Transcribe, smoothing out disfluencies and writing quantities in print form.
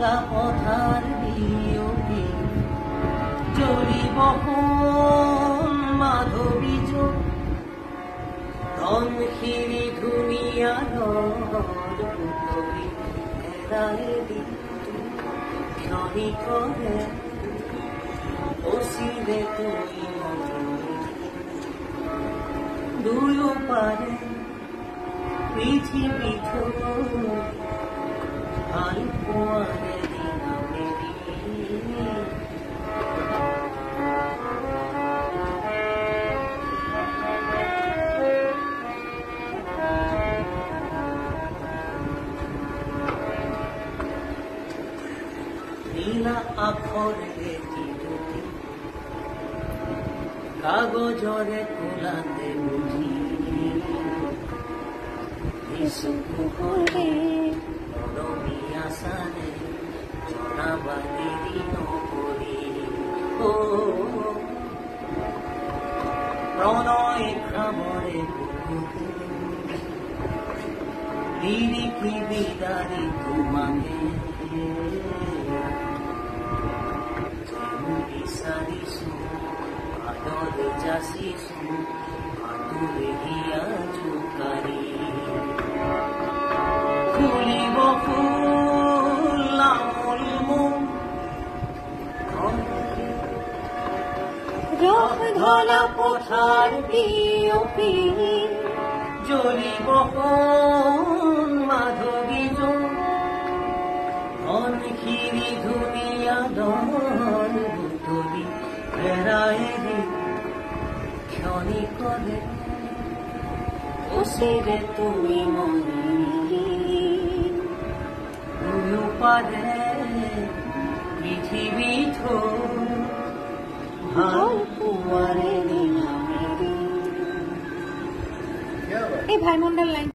ঢলা পথাৰ বিয়োগে জ্বলিব মাধবী চোখ ধনশিৰি ধুনীয়া পুতলি এৰাই দি ক্ষণিকৰে বচিলে তুমি দুয়োপাৰে পৃথিৱী ভাল পোৱাৰে দিনা মেলি নীলা আখৰে তিৰুতি কাগজৰে কোলাতে বুজি মৰমীয়া চানে জনাবা দেৰি নকৰি প্ৰণয় খামৰে লিৰিকি বিদাৰি তোমাকে বিচাৰিছো আদৰে যাচিছো আতুৰে হিয়া জোকাৰি খুলিব ফুল আমোল মোক ৰস ঢলা পথাৰ বিয়পি জ্বলিব মাধৱী জোক ধনশিৰি ধুনীয়া ধন বুটলি হেৰাই দি ক্ষণিকৰে বচিলে তুমি দুয়োপাৰে পৃথিৱী ভাল পোৱাৰে দিনা এই ভাইমণ্ডল লাইন